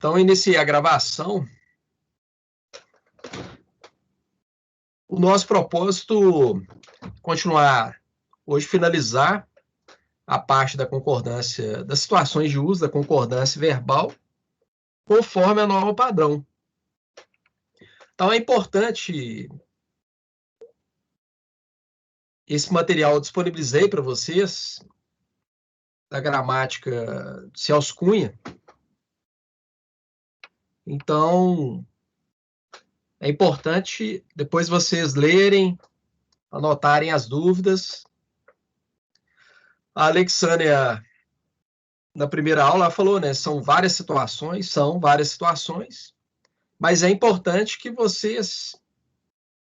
Então, iniciei a gravação. O nosso propósito é continuar hoje, finalizar a parte da concordância, das situações de uso da concordância verbal, conforme a norma padrão. Então, é importante esse material eu disponibilizei para vocês, da gramática de Celso Cunha. Então, é importante depois vocês lerem, anotarem as dúvidas. A Alexânia, na primeira aula, ela falou, né? São várias situações, mas é importante que vocês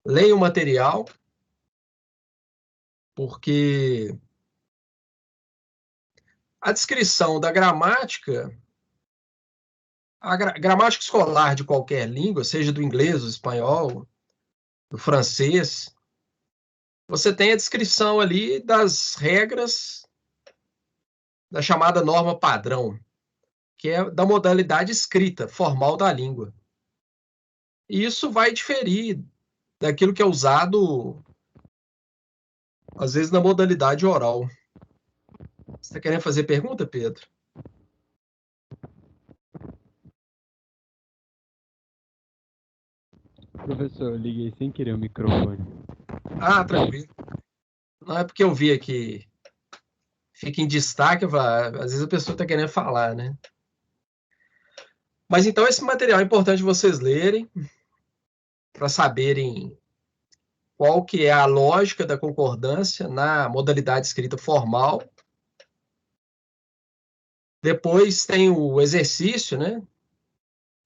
leiam o material, porque a descrição da gramática, a gramática escolar de qualquer língua, seja do inglês, do espanhol, do francês, você tem a descrição ali das regras da chamada norma padrão, que é da modalidade escrita, formal da língua. E isso vai diferir daquilo que é usado, às vezes, na modalidade oral. Você está querendo fazer pergunta, Pedro? Professor, eu liguei sem querer o microfone. Ah, tranquilo. Não é porque eu vi aqui, fica em destaque, às vezes a pessoa está querendo falar, né? Mas então esse material é importante vocês lerem, para saberem qual que é a lógica da concordância na modalidade escrita formal. Depois tem o exercício, né?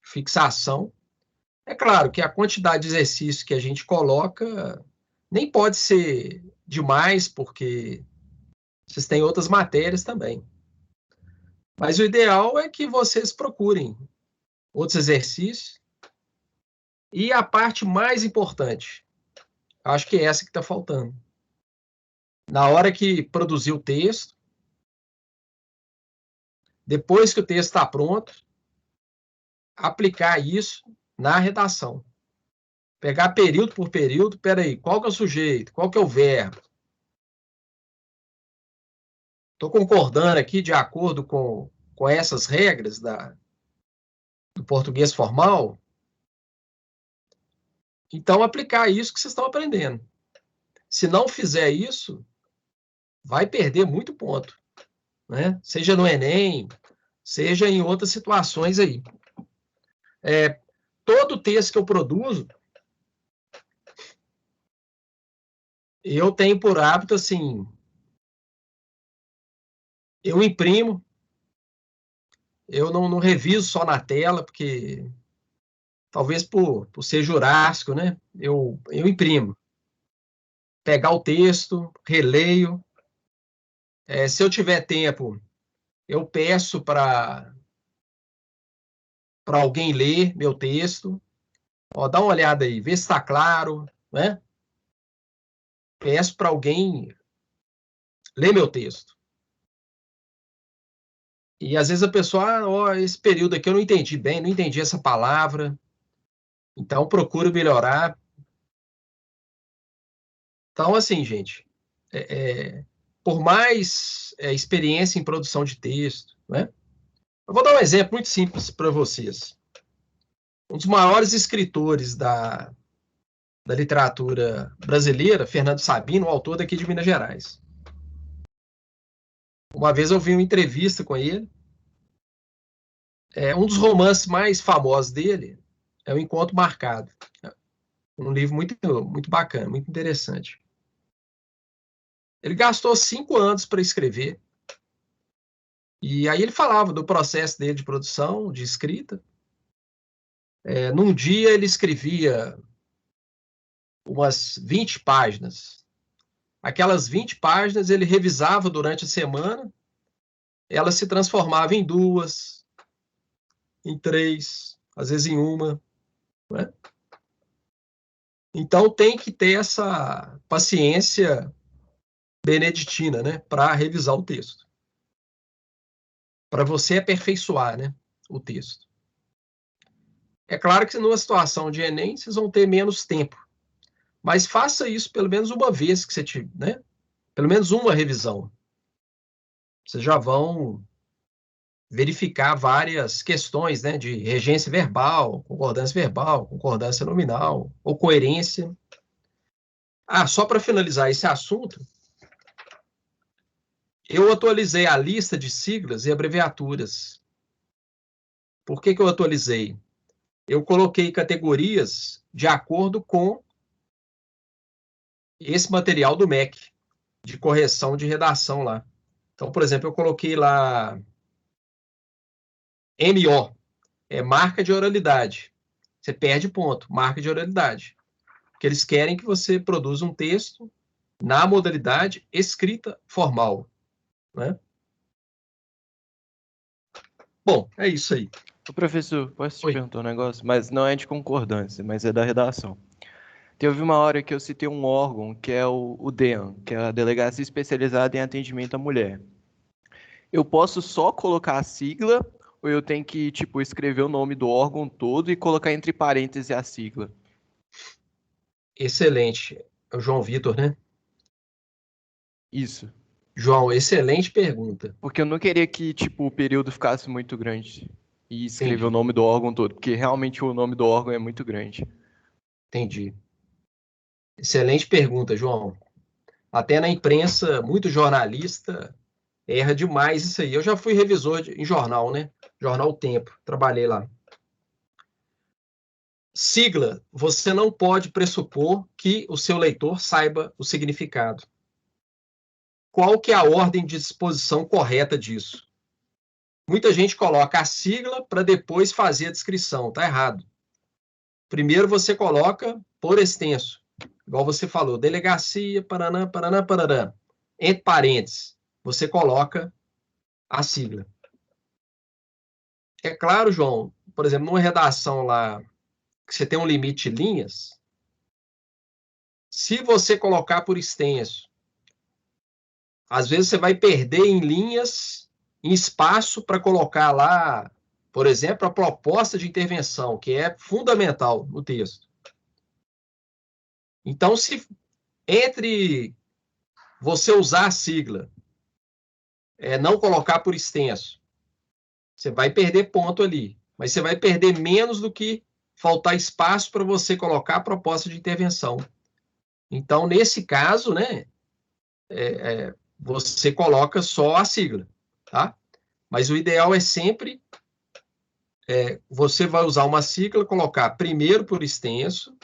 Fixação. É claro que a quantidade de exercício que a gente coloca nem pode ser demais, porque vocês têm outras matérias também. Mas o ideal é que vocês procurem outros exercícios. E a parte mais importante, acho que é essa que está faltando. Na hora que produzir o texto, depois que o texto está pronto, aplicar isso na redação. Pegar período por período, peraí, qual que é o sujeito, qual que é o verbo? Estou concordando aqui de acordo com essas regras do português formal? Então, aplicar isso que vocês estão aprendendo. Se não fizer isso, vai perder muito ponto, né? Seja no Enem, seja em outras situações aí. Todo texto que eu produzo, eu tenho por hábito, assim, eu imprimo, eu não reviso só na tela, porque talvez por ser jurássico, né? Eu imprimo. Pegar o texto, releio. Se eu tiver tempo, eu peço para alguém ler meu texto. Ó, dá uma olhada aí, vê se está claro, né? Peço para alguém ler meu texto. E às vezes a pessoa, ó, esse período aqui eu não entendi bem, não entendi essa palavra. Então procuro melhorar. Então, assim, gente, por mais experiência em produção de texto, né? Eu vou dar um exemplo muito simples para vocês. Um dos maiores escritores da literatura brasileira, Fernando Sabino, o autor daqui de Minas Gerais. Uma vez eu vi uma entrevista com ele. Um dos romances mais famosos dele é O Encontro Marcado. Um livro muito, muito bacana, muito interessante. Ele gastou 5 anos para escrever. E aí ele falava do processo dele de produção, de escrita. Num dia ele escrevia umas 20 páginas. Aquelas 20 páginas ele revisava durante a semana, ela se transformava em 2, em 3, às vezes em 1. Né? Então tem que ter essa paciência beneditina, né, para revisar o texto. Para você aperfeiçoar, né, o texto. É claro que numa situação de Enem, vocês vão ter menos tempo. Mas faça isso pelo menos uma vez que você tiver, né? Pelo menos uma revisão. Vocês já vão verificar várias questões, né? De regência verbal, concordância nominal, ou coerência. Ah, só para finalizar esse assunto, eu atualizei a lista de siglas e abreviaturas. Por que eu atualizei? Eu coloquei categorias de acordo com esse material do MEC, de correção de redação lá. Então, por exemplo, eu coloquei lá MO, é marca de oralidade. Você perde ponto, marca de oralidade. Porque eles querem que você produza um texto na modalidade escrita formal, né? Bom, é isso aí. Ô, professor, posso te Oi. perguntar um negócio? Mas não é de concordância, mas é da redação. Teve uma hora que eu citei um órgão, que é o DEAN, que é a Delegacia Especializada em Atendimento à Mulher. Eu posso só colocar a sigla, ou eu tenho que, tipo, escrever o nome do órgão todo e colocar entre parênteses a sigla? Excelente. É o João Vitor, né? Isso. João, excelente pergunta. Porque eu não queria que, tipo, o período ficasse muito grande e escrever o Entendi, nome do órgão todo, porque realmente o nome do órgão é muito grande. entendi. Excelente pergunta, João. Até na imprensa, muito jornalista erra demais isso aí. Eu já fui revisor em jornal, né? Jornal Tempo, trabalhei lá. Sigla, você não pode pressupor que o seu leitor saiba o significado. Qual que é a ordem de disposição correta disso? Muita gente coloca a sigla para depois fazer a descrição. Tá errado. Primeiro você coloca por extenso. Igual você falou, delegacia, paraná, paraná, paraná. Entre parênteses, você coloca a sigla. É claro, João, por exemplo, numa redação lá, que você tem um limite de linhas, se você colocar por extenso, às vezes você vai perder em linhas, em espaço para colocar lá, por exemplo, a proposta de intervenção, que é fundamental no texto. Então, se entre você usar a sigla, não colocar por extenso, você vai perder ponto ali, mas você vai perder menos do que faltar espaço para você colocar a proposta de intervenção. Então, nesse caso, né, você coloca só a sigla, tá? Mas o ideal é sempre você vai usar uma sigla, colocar primeiro por extenso,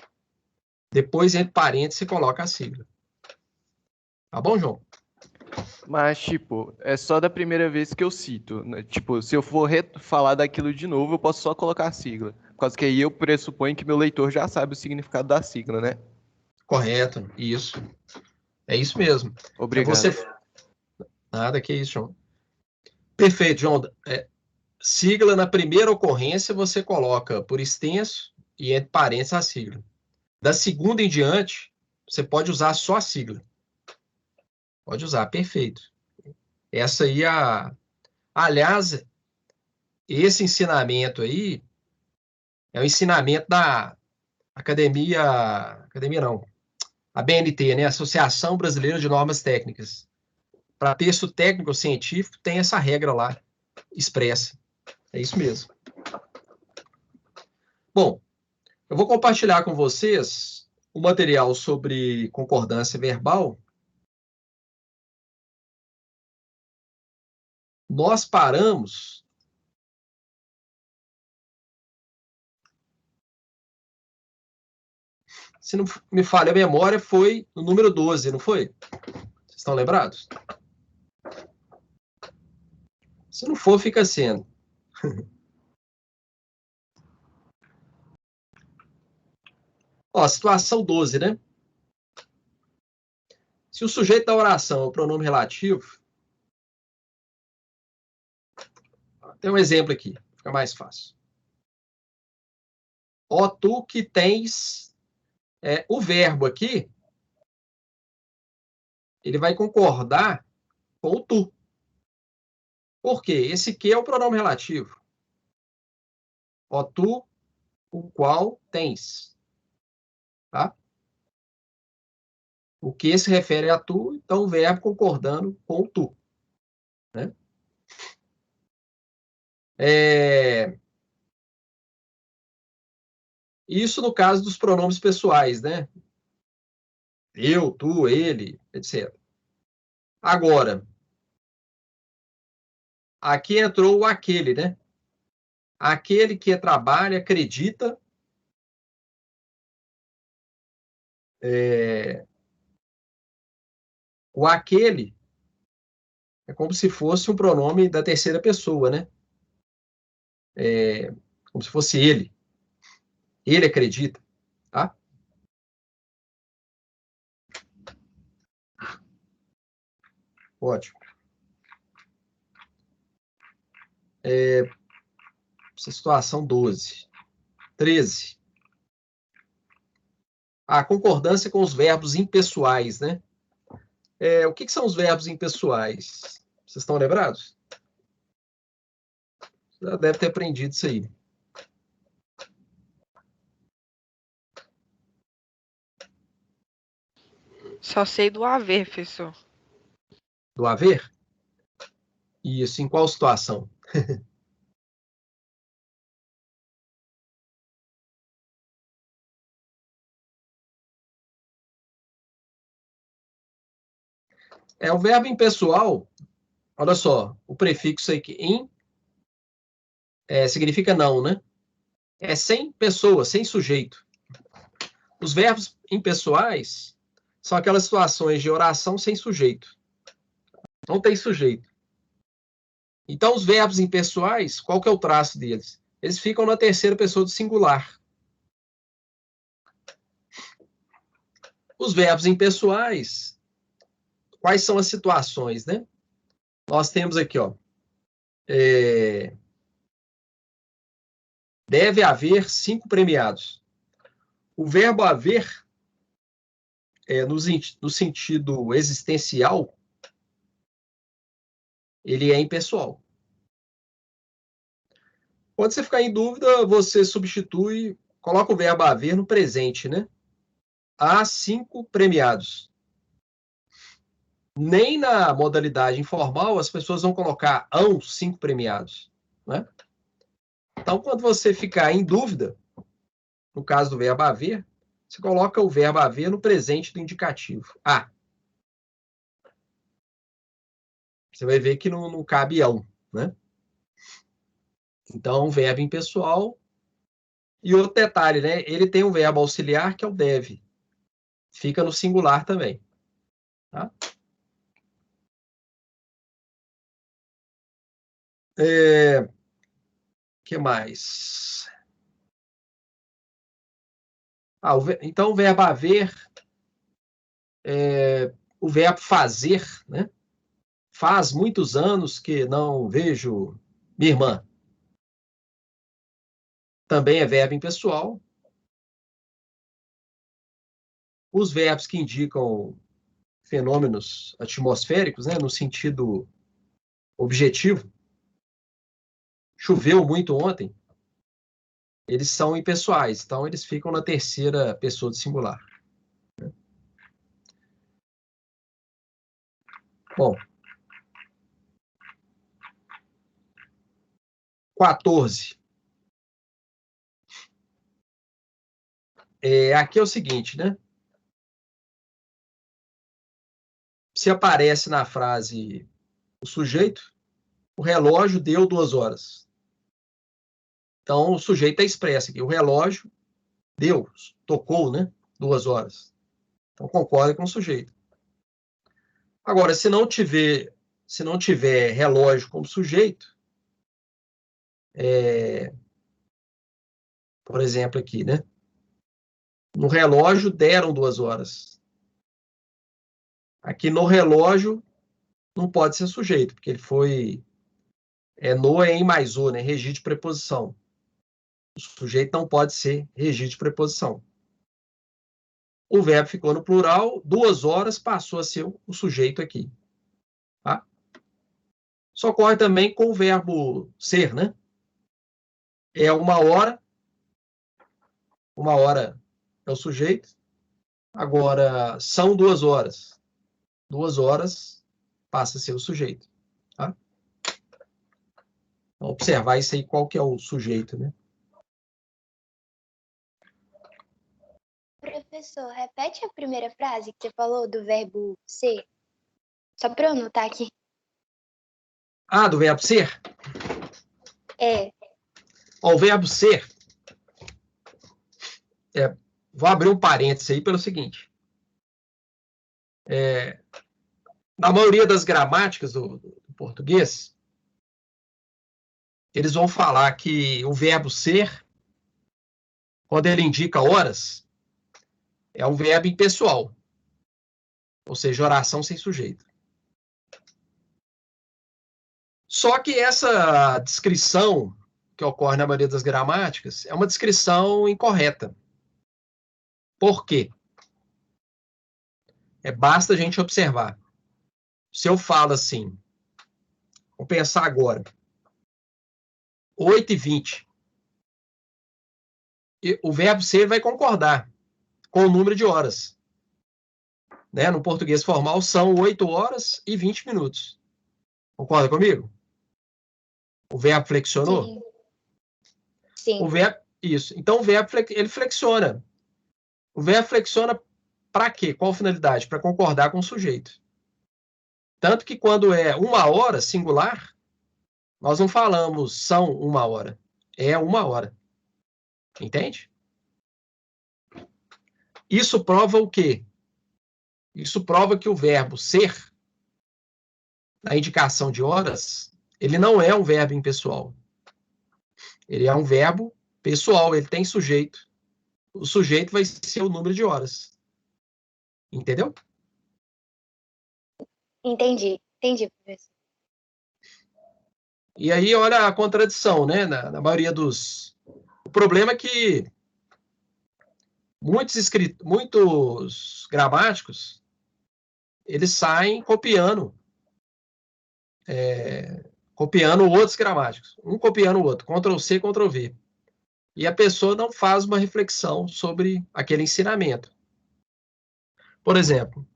depois entre parênteses você coloca a sigla. Tá bom, João? Mas, tipo, é só da primeira vez que eu cito, né? Tipo, se eu for falar daquilo de novo, eu posso só colocar a sigla. Por causa que aí eu pressuponho que meu leitor já sabe o significado da sigla, né? Correto, isso. É isso mesmo. É Obrigado. você. Nada que isso, João. Perfeito, João. Sigla na primeira ocorrência você coloca por extenso e entre parênteses a sigla. Da segunda em diante, você pode usar só a sigla. Pode usar, perfeito. Essa aí Aliás, esse ensinamento aí é o ensinamento da academia não, a BNT, né? Associação Brasileira de Normas Técnicas. Para texto técnico ou científico, tem essa regra lá expressa. É isso mesmo. Bom, eu vou compartilhar com vocês o material sobre concordância verbal. Nós paramos. Se não me falha a memória, foi no número 12, não foi? Vocês estão lembrados? Se não for, fica sendo. Ó, situação 12, né? Se o sujeito da oração é o pronome relativo, tem um exemplo aqui, fica mais fácil. Ó, tu que tens o verbo aqui, ele vai concordar com o tu. Por quê? Esse que é o pronome relativo. Ó, tu o qual tens. Tá? O que se refere a tu, então o verbo concordando com o tu. Né? Isso no caso dos pronomes pessoais, né? Eu, tu, ele, etc. Agora, aqui entrou o aquele, né? Aquele que trabalha, acredita, o aquele é como se fosse um pronome da terceira pessoa, né? Como se fosse ele. Ele acredita, tá? Ótimo. Essa situação 12. 13. A concordância com os verbos impessoais, né? O que são os verbos impessoais? Vocês estão lembrados? Já deve ter aprendido isso aí. Só sei do haver, professor. Do haver? Isso, em qual situação? O verbo impessoal, olha só, o prefixo aqui, em, significa não, né? É sem pessoa, sem sujeito. Os verbos impessoais são aquelas situações de oração sem sujeito. Não tem sujeito. Então, os verbos impessoais, qual que é o traço deles? Eles ficam na terceira pessoa do singular. Os verbos impessoais, quais são as situações, né? Nós temos aqui, ó, deve haver 5 premiados. O verbo haver, no sentido existencial, ele é impessoal. Quando você ficar em dúvida, você substitui, coloca o verbo haver no presente, né? Há 5 premiados. Nem na modalidade informal as pessoas vão colocar hão 5 premiados, né? Então, quando você ficar em dúvida, no caso do verbo haver, você coloca o verbo haver no presente do indicativo. Ah. Você vai ver que não cabe hão, né? Então, verbo impessoal. E outro detalhe, né? Ele tem um verbo auxiliar que é o deve. Fica no singular também. Tá? Que mais? Então, o verbo haver, o verbo fazer, né? Faz muitos anos que não vejo minha irmã. Também é verbo impessoal. Os verbos que indicam fenômenos atmosféricos, né? No sentido objetivo. Choveu muito ontem. Eles são impessoais, então eles ficam na terceira pessoa do singular. Bom. 14. Aqui é o seguinte, né? Se aparece na frase o sujeito, o relógio deu 2 horas. Então, o sujeito é expresso aqui. O relógio deu, tocou, né? 2 horas. Então, concorda com o sujeito. Agora, se não tiver relógio como sujeito, por exemplo, aqui, né? No relógio deram 2 horas. Aqui no relógio não pode ser sujeito, porque ele foi no em mais o, né? Regir de preposição. O sujeito não pode ser regir de preposição. O verbo ficou no plural, 2 horas passou a ser o sujeito aqui. Tá? Isso ocorre também com o verbo ser, né? É 1 hora, 1 hora é o sujeito. Agora, são 2 horas. 2 horas passa a ser o sujeito. Tá? Então, observar isso aí, qual que é o sujeito, né? Professor, repete a primeira frase que você falou do verbo ser. Só para eu anotar aqui. Ah, do verbo ser? É. Ó, o verbo ser, vou abrir um parênteses aí pelo seguinte. Na maioria das gramáticas do português, eles vão falar que o verbo ser, quando ele indica horas, é um verbo impessoal. Ou seja, oração sem sujeito. Só que essa descrição que ocorre na maioria das gramáticas é uma descrição incorreta. Por quê? Basta a gente observar. Se eu falo assim, vamos pensar agora, 8h20, o verbo ser vai concordar com o número de horas. Né? No português formal, são 8 horas e 20 minutos. Concorda comigo? O verbo flexionou? Sim. Sim. O verbo, isso. Então, o verbo ele flexiona. O verbo flexiona para quê? Qual finalidade? Para concordar com o sujeito. Tanto que quando é 1 hora, singular, nós não falamos são 1 hora. É 1 hora. Entende? Isso prova o quê? Isso prova que o verbo ser, na indicação de horas, ele não é um verbo impessoal. Ele é um verbo pessoal, ele tem sujeito. O sujeito vai ser o número de horas. Entendeu? Entendi, professor. E aí, olha a contradição, né? Na maioria dos... O problema é que muitos gramáticos, eles saem copiando outros gramáticos. Um copiando o outro. Ctrl+C, Ctrl+V. E a pessoa não faz uma reflexão sobre aquele ensinamento. Por exemplo,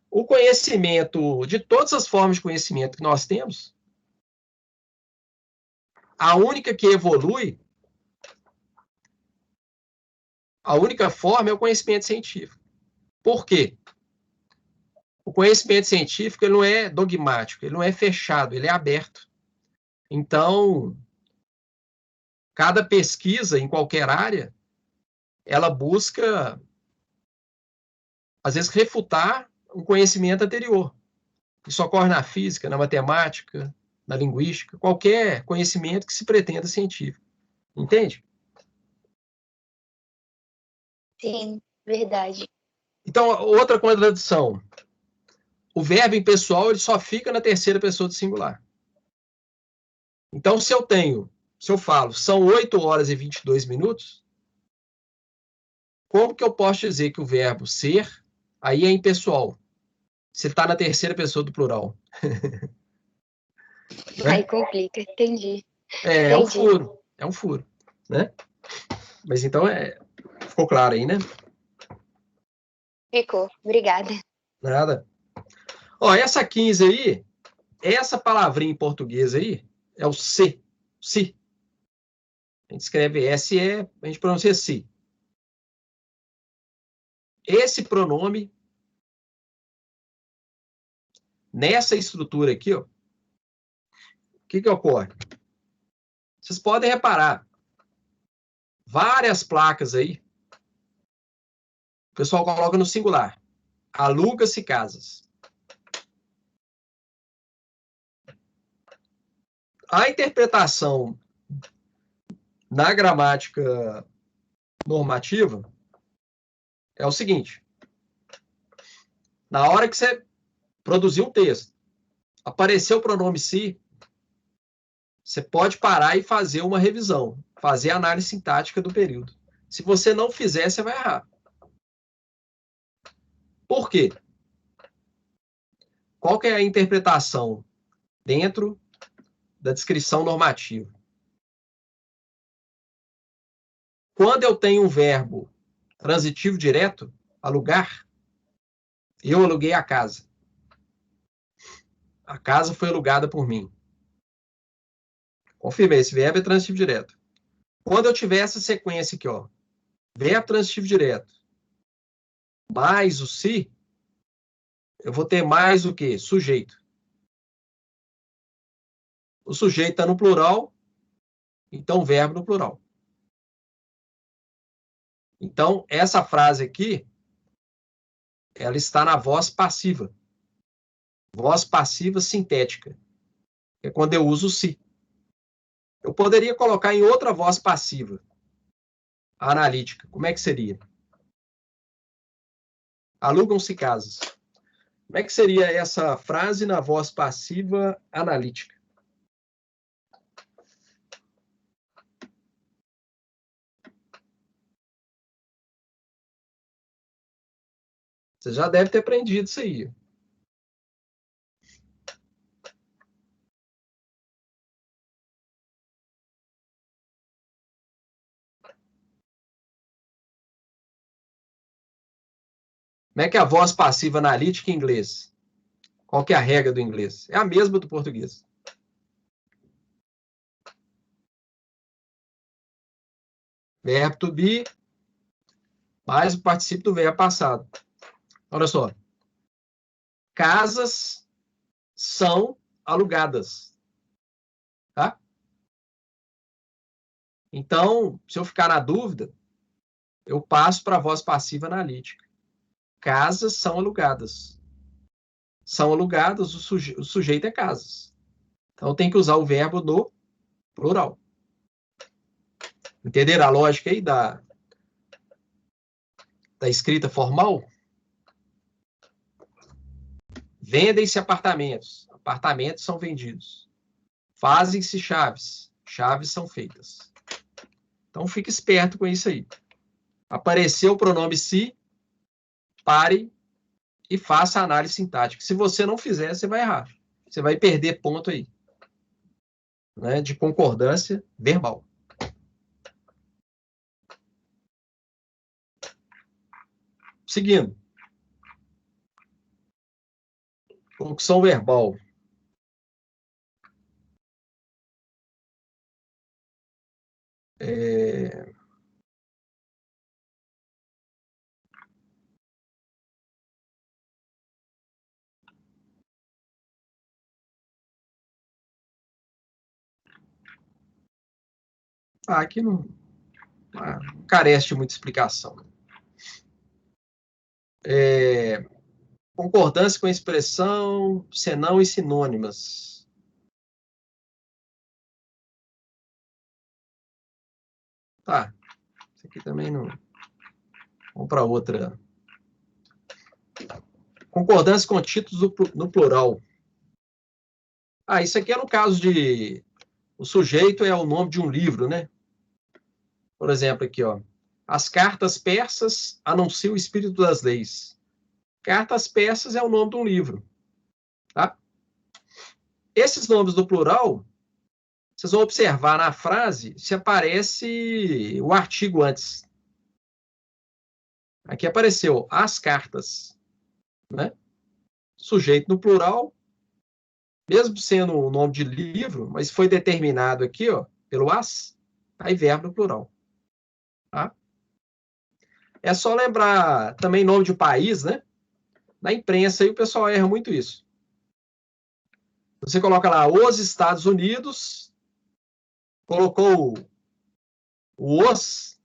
o conhecimento, de todas as formas de conhecimento que nós temos, a única que evolui, a única forma é o conhecimento científico. Por quê? O conhecimento científico ele não é dogmático, ele não é fechado, ele é aberto. Então, cada pesquisa em qualquer área, ela busca, às vezes, refutar um conhecimento anterior. Isso ocorre na física, na matemática, na linguística, qualquer conhecimento que se pretenda científico. Entende? Sim, verdade. Então, outra contradição. O verbo impessoal ele só fica na terceira pessoa do singular. Então, se eu falo, são 8 horas e 22 minutos, como que eu posso dizer que o verbo ser, aí é impessoal? Se ele está na terceira pessoa do plural. Aí complica, entendi. É um furo. É um furo. Né? Mas então, ficou claro aí, né? Ficou, obrigada. Nada. Ó, essa 15 aí, essa palavrinha em português aí, é o se. Se. A gente escreve S-E, a gente pronuncia se. Esse pronome, nessa estrutura aqui, ó, o que ocorre? Vocês podem reparar, várias placas aí, o pessoal coloca no singular. Aluga-se casas. A interpretação na gramática normativa é o seguinte. Na hora que você produzir um texto, apareceu o pronome se, você pode parar e fazer uma revisão, fazer a análise sintática do período. Se você não fizer, você vai errar. Por quê? Qual que é a interpretação dentro da descrição normativa? Quando eu tenho um verbo transitivo direto, alugar, eu aluguei a casa. A casa foi alugada por mim. Confirmei, esse verbo é transitivo direto. Quando eu tiver essa sequência aqui, ó, verbo transitivo direto, mais o se, eu vou ter mais o quê? Sujeito. O sujeito está no plural, então o verbo no plural. Então, essa frase aqui, ela está na voz passiva. Voz passiva sintética. É quando eu uso o se. Eu poderia colocar em outra voz passiva, analítica. Como é que seria? Alugam-se casas. Como é que seria essa frase na voz passiva analítica? Você já deve ter aprendido isso aí. Como é que é a voz passiva analítica em inglês? Qual que é a regra do inglês? É a mesma do português. Verbo to be mais o particípio do verbo passado. Olha só. Casas são alugadas. Tá? Então, se eu ficar na dúvida, eu passo para a voz passiva analítica. Casas são alugadas. São alugadas, o sujeito é casas. Então, tem que usar o verbo no plural. Entenderam a lógica aí da escrita formal? Vendem-se apartamentos. Apartamentos são vendidos. Fazem-se chaves. Chaves são feitas. Então, fique esperto com isso aí. Apareceu o pronome se, pare e faça a análise sintática. Se você não fizer, você vai errar. Você vai perder ponto aí, né, de concordância verbal. Seguindo. Concussão verbal. Aqui não carece de muita explicação. Concordância com a expressão senão e sinônimas. Tá. Isso aqui também não... Vamos para outra. Concordância com títulos no plural. Isso aqui é no caso de... O sujeito é o nome de um livro, né? Por exemplo, aqui, ó. As cartas persas anunciam o espírito das leis. Cartas persas é o nome de um livro. Tá? Esses nomes do plural, vocês vão observar na frase se aparece o artigo antes. Aqui apareceu as cartas. Né? Sujeito no plural, mesmo sendo o nome de livro, mas foi determinado aqui, ó, pelo as, aí verbo no plural. Tá? É só lembrar também nome de país, né? Na imprensa aí o pessoal erra muito isso. Você coloca lá os Estados Unidos, colocou o os,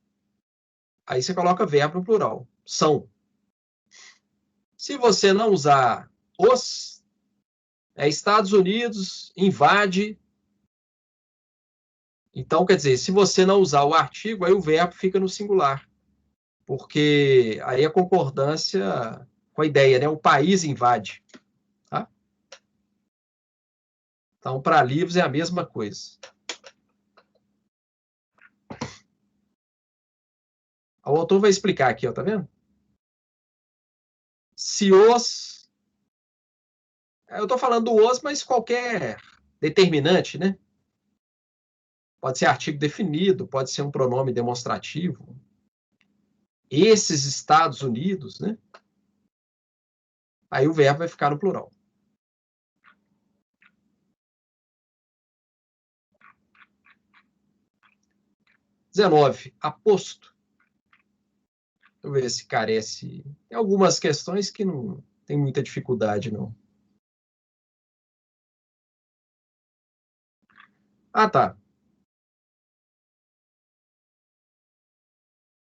aí você coloca verbo no plural. São. Se você não usar os, Estados Unidos invade. Então, quer dizer, se você não usar o artigo, aí o verbo fica no singular. Porque aí a concordância com a ideia, né? O país invade. Tá? Então, para livros é a mesma coisa. O autor vai explicar aqui, ó, tá vendo? Se os... Eu estou falando do os, mas qualquer determinante, né? Pode ser artigo definido, pode ser um pronome demonstrativo. Esses Estados Unidos, né? Aí o verbo vai ficar no plural. Aposto. Deixa eu ver se carece. Tem algumas questões que não tem muita dificuldade, não. Ah, tá.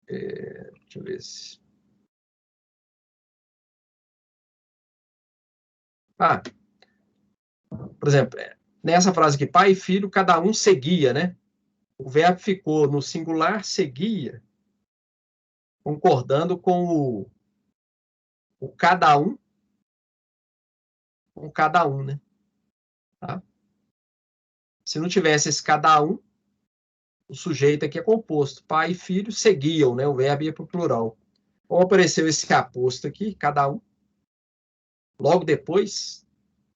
Deixa eu ver se... Ah, por exemplo, nessa frase aqui, pai e filho, cada um seguia, né? O verbo ficou no singular, seguia, concordando com o cada um, com cada um, né? Tá? Se não tivesse esse cada um, o sujeito aqui é composto. Pai e filho seguiam, né? O verbo ia para o plural. Como apareceu esse aposto aqui, cada um, logo depois,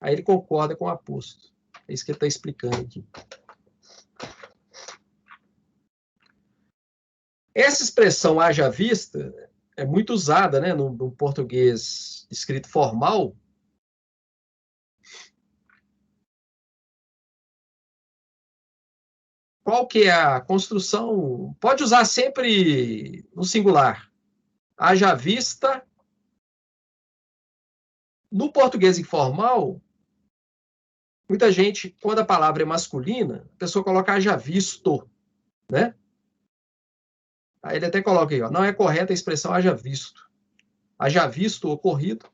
aí ele concorda com o aposto. É isso que ele está explicando aqui. Essa expressão haja vista é muito usada, né, no português escrito formal. Qual que é a construção? Pode usar sempre no singular. Haja vista. No português informal, muita gente, quando a palavra é masculina, a pessoa coloca haja visto, né? Aí ele até coloca aí, ó, não é correta a expressão haja visto. Haja visto o ocorrido.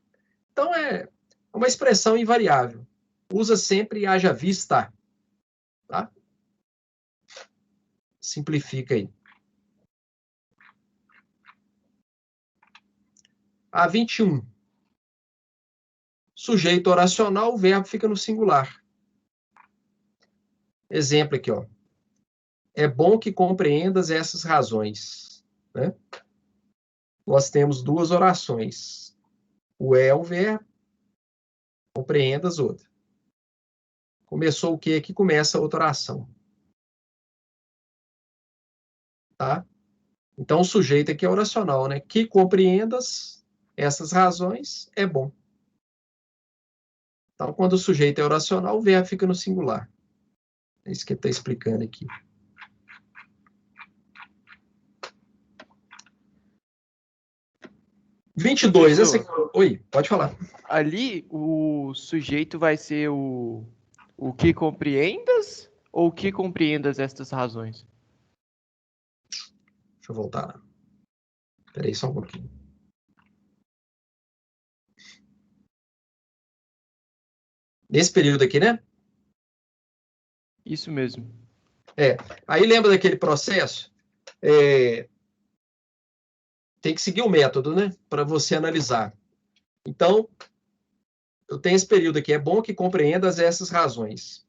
Então, é uma expressão invariável. Usa sempre haja vista, tá? Simplifica aí. A 21. Sujeito oracional, o verbo fica no singular. Exemplo aqui, ó. É bom que compreendas essas razões, né? Nós temos duas orações. O é o verbo, compreendas outra. Começou o que aqui? Começa outra oração. Tá? Então, o sujeito aqui é oracional, né? Que compreendas essas razões é bom. Então, quando o sujeito é oracional, o verbo fica no singular. É isso que ele está explicando aqui. Essa aqui... Oi, pode falar. Ali, o sujeito vai ser o que compreendas ou o que compreendas estas razões? Deixa eu voltar lá. Espera aí só um pouquinho. Nesse período aqui, né? Isso mesmo. Aí lembra daquele processo? Tem que seguir o método, né? Para você analisar. Então, eu tenho esse período aqui. É bom que compreendas essas razões.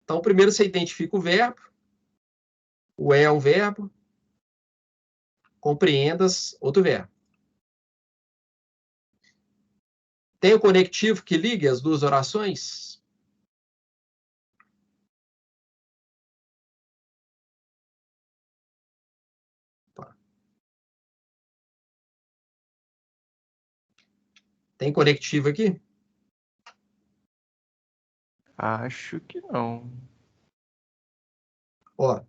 Então, primeiro você identifica o verbo. O é um verbo. Compreendas, outro verbo. Tem o conectivo que ligue as duas orações? Tem conectivo aqui? Acho que não. Ó,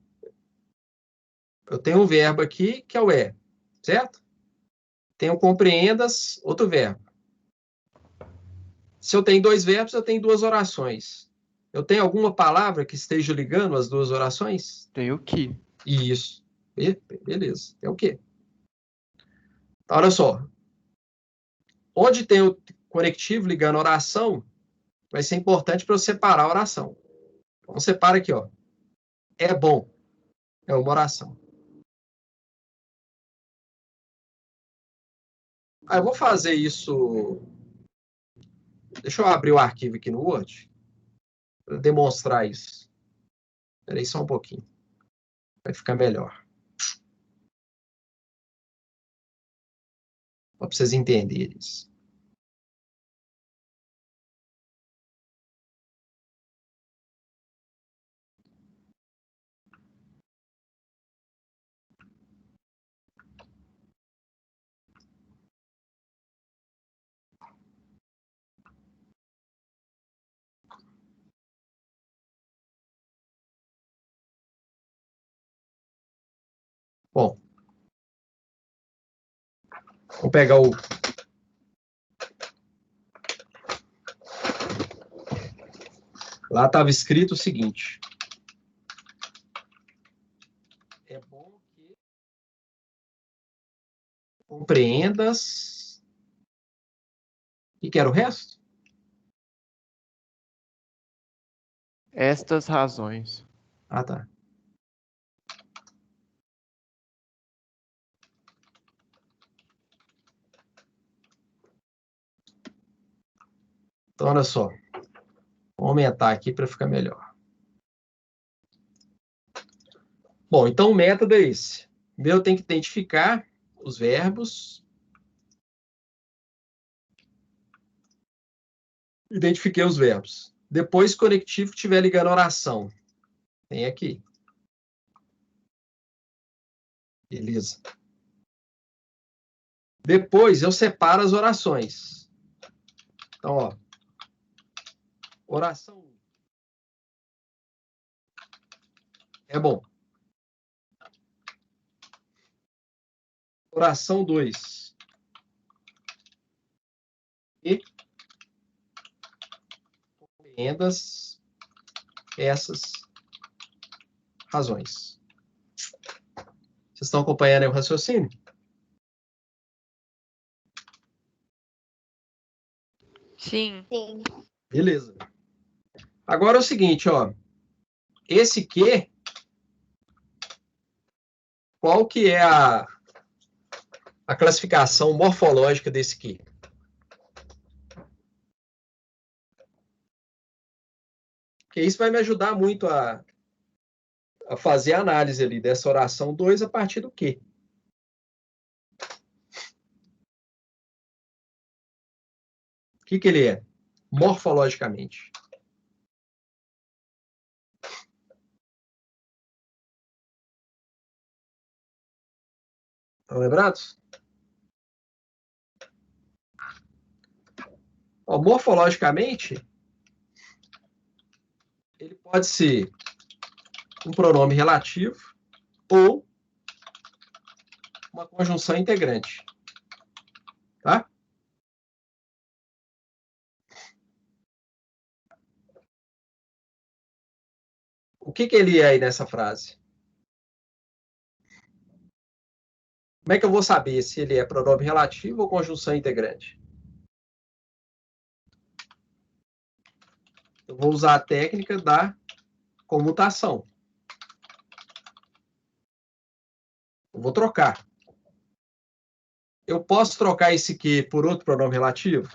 eu tenho um verbo aqui que é o é, certo? Tenho compreendas, outro verbo. Se eu tenho dois verbos, eu tenho duas orações. Eu tenho alguma palavra que esteja ligando as duas orações? Tem o que. Isso. Beleza. É o quê? Então, olha só. Onde tem o conectivo ligando a oração, vai ser importante para eu separar a oração. Então, separa aqui, ó. É bom. É uma oração. Aí eu vou fazer isso. Deixa eu abrir o arquivo aqui no Word para demonstrar isso. Espera aí só um pouquinho. Vai ficar melhor. Para vocês entenderem isso. Bom, vou pegar o... Lá estava escrito o seguinte. É bom que compreendas... E quero o resto? Estas razões. Ah, tá. Então, olha só. Vou aumentar aqui para ficar melhor. Bom, então o método é esse. Eu tenho que identificar os verbos. Identifiquei os verbos. Depois, conectivo que estiver ligando a oração. Tem aqui. Beleza. Depois, eu separo as orações. Então, ó. Oração 1. É bom. Oração 2. E compreendas essas razões. Vocês estão acompanhando aí o raciocínio? Sim. Sim. Beleza. Agora é o seguinte, ó. Esse que, qual que é a classificação morfológica desse que? Porque isso vai me ajudar muito a fazer a análise ali dessa oração 2 a partir do que? O que ele é? Morfologicamente. Estão lembrados? Ó, morfologicamente, ele pode ser um pronome relativo ou uma conjunção integrante. Tá? O que ele é aí nessa frase? Como é que eu vou saber se ele é pronome relativo ou conjunção integrante? Eu vou usar a técnica da comutação. Eu vou trocar. Eu posso trocar esse que por outro pronome relativo?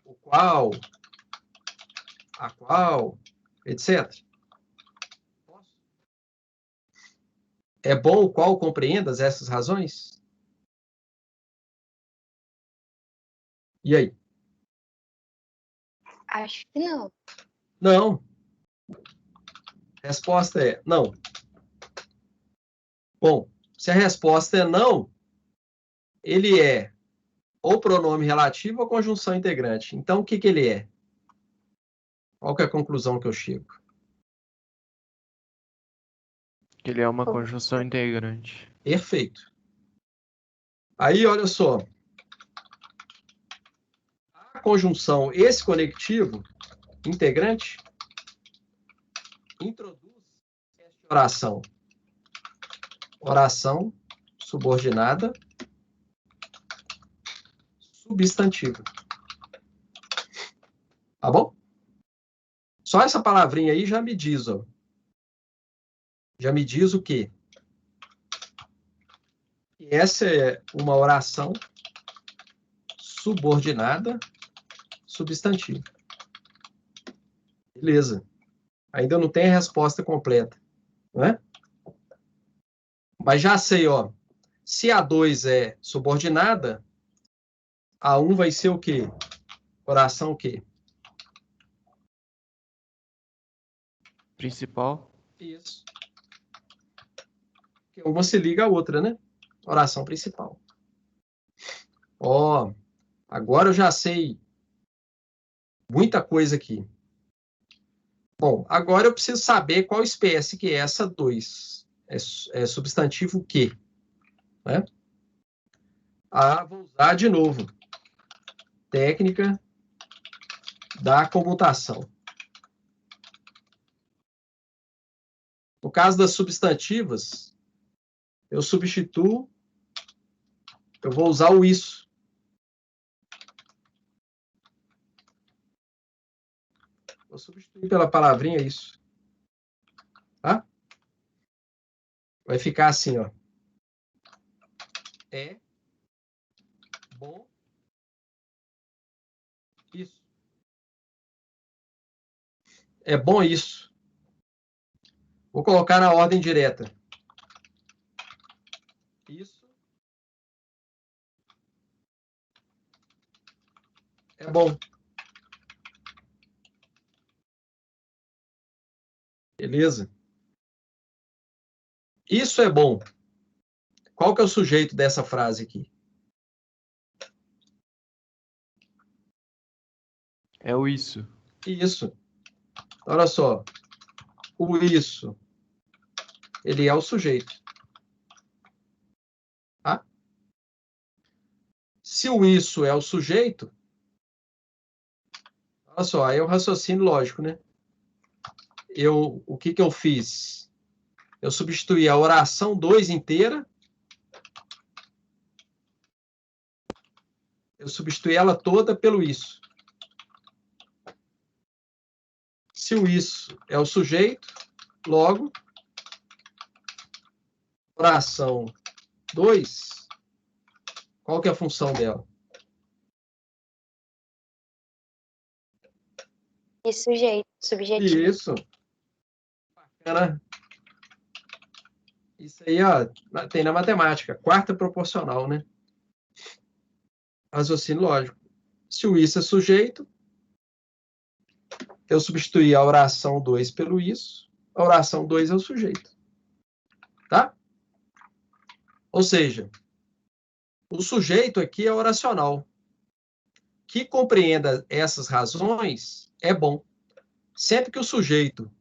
O qual, a qual, etc. Posso? É bom o qual compreendas essas razões? E aí? Acho que não. Não. Resposta é não. Bom, se a resposta é não, ele é ou pronome relativo ou conjunção integrante. Então, o que ele é? Qual que é a conclusão que eu chego? Ele é uma conjunção integrante. Perfeito. Aí, olha só. A conjunção, esse conectivo integrante, introduz esta oração. Oração subordinada substantiva. Tá bom? Só essa palavrinha aí já me diz, ó. Já me diz o quê? Que essa é uma oração subordinada substantiva. Beleza. Ainda não tem a resposta completa, não é? Mas já sei, ó. Se a 2 é subordinada, a 1 vai ser o quê? Oração o quê? Principal. Isso. Porque uma se liga à outra, né? Oração principal. Ó, agora eu já sei muita coisa aqui. Bom, agora eu preciso saber qual espécie que é essa 2. É substantivo o quê? Né? Vou usar de novo. Técnica da comutação. No caso das substantivas, eu substituo, eu vou usar o isso. Vou substituir pela palavrinha isso. Tá? Vai ficar assim, ó. É bom isso. É bom isso. Vou colocar na ordem direta. Isso é bom. Beleza? Isso é bom. Qual que é o sujeito dessa frase aqui? É o isso. Isso. Olha só. O isso, ele é o sujeito. Tá? Se o isso é o sujeito, olha só, aí é o raciocínio lógico, né? O que que eu fiz? Eu substituí a oração 2 inteira. Eu substituí ela toda pelo isso. Se o isso é o sujeito, logo, oração 2, qual que é a função dela? E sujeito, subjetivo. Isso. Bacana. Isso aí, ó, tem na matemática. Quarta proporcional, né? Raciocínio lógico. Se o isso é sujeito, eu substituí a oração 2 pelo isso. A oração 2 é o sujeito. Tá? Ou seja, o sujeito aqui é oracional. Que compreenda essas razões é bom. Sempre que o sujeito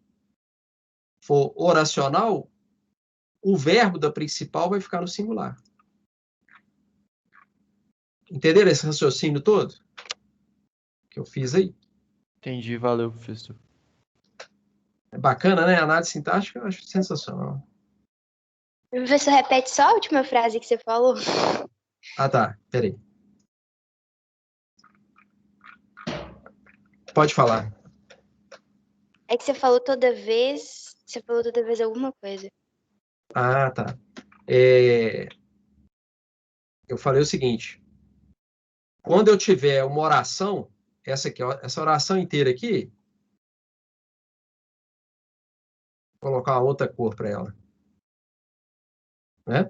for oracional, o verbo da principal vai ficar no singular. Entenderam esse raciocínio todo que eu fiz aí? Entendi, valeu, professor. É bacana, né? A análise sintática eu acho sensacional. Professor, repete só a última frase que você falou. Ah, tá. Peraí. Pode falar. É que você falou toda vez. Você falou toda vez alguma coisa. Ah, tá. Eu falei o seguinte. Quando eu tiver uma oração, essa aqui, essa oração inteira aqui, vou colocar uma outra cor para ela. Né?